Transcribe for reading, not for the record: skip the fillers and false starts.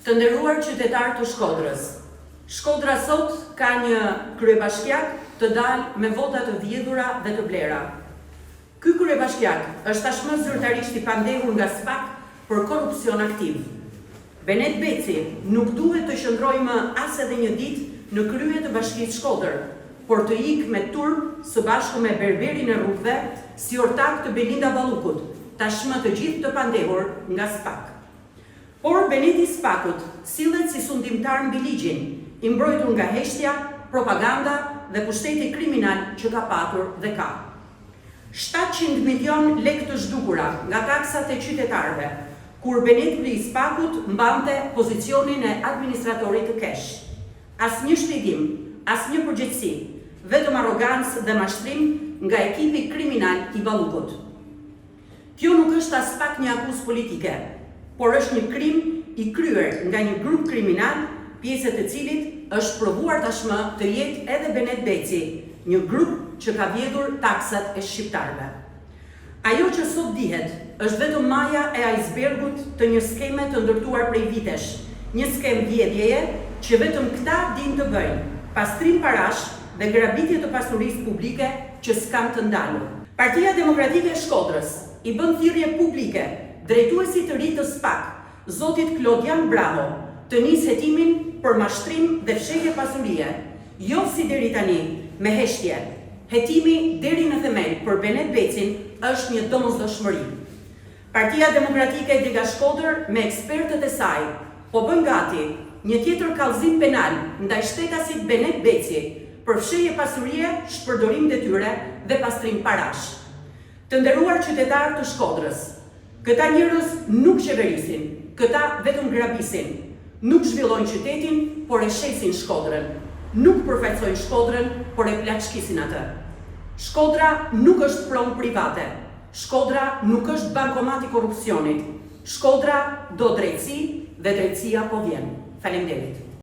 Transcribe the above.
Të nderuar qytetar të Shkodrës, Shkodra sot ka një kryebashkiak të dalë me vota të vjedhura dhe të blera. Ky kryebashkiak është tashmë zyrtarisht i pandehur nga SPAK për korrupsion aktiv. Benet Beci nuk duhet të qëndrojë më as edhe një ditë në krye të Bashkisë Shkodër, por të ikë me turp së bashku me berberin e rrugëve si ortak të Belinda Ballukut, tashmë të gjithë të pandehur nga SPAK. Por Beneti SPAK-ut sillet si sundimtar mbi ligjin, i mbrojtur nga heshtja, propaganda dhe pushteti kriminal që ka patur dhe ka. 700 milion lekë të zhdukura nga taksat e qytetarëve, kur Beneti i SPAK-ut mbante pozicionin e administratorit të kesh. Asnjë shpjegim, asnjë përgjegjësi, vetëm arrogancë dhe mashtrim nga ekipi kriminal i Ballukut. Kjo nuk është as pak një akuzë politike, por është një krim i kryer nga një grup kriminal, pjesë të cilit është provuar tashmë të jetë edhe Benet Beci, një grup që ka vjedhur taksat e shqiptarëve. Ajo që sot dihet është vetëm maja e icebergut të një skeme të ndërtuar prej vitesh, një skem vjedhjeje që vetëm këta din të bëjnë, pastrim parash dhe grabitje të pasurisë publike që s'kan të ndalur. Partia Demokratike e Shkodrës i bën thirrje publike drejtuesit të ri të SPAK, zotit Klodian Braho, të nisë hetimin për mashtrim dhe fshehje pasurie, jo si deri tani me heshtje. Hetimi deri në themel për Benet Becin është një domosdoshmëri. Partia Demokratike e Dega Shkodër me ekspertët e saj po bën gati një tjetër kallëzim penal ndaj shtetasit Benet Beci për fshehje pasurie, shpërdorim detyre dhe pastrim parash. Të nderuar qytetar të Shkodrës, këta njerëz nuk qeverisin, këta vetëm grabisin, nuk zhvillojnë qytetin, por e shesin Shkodrën, nuk përfaqësojnë Shkodrën, por e plaçkisin atë. Shkodra nuk është pronë private, Shkodra nuk është bankomat i korrupsionit, Shkodra do drejtësi dhe drejtësia po vjen. Faleminderit.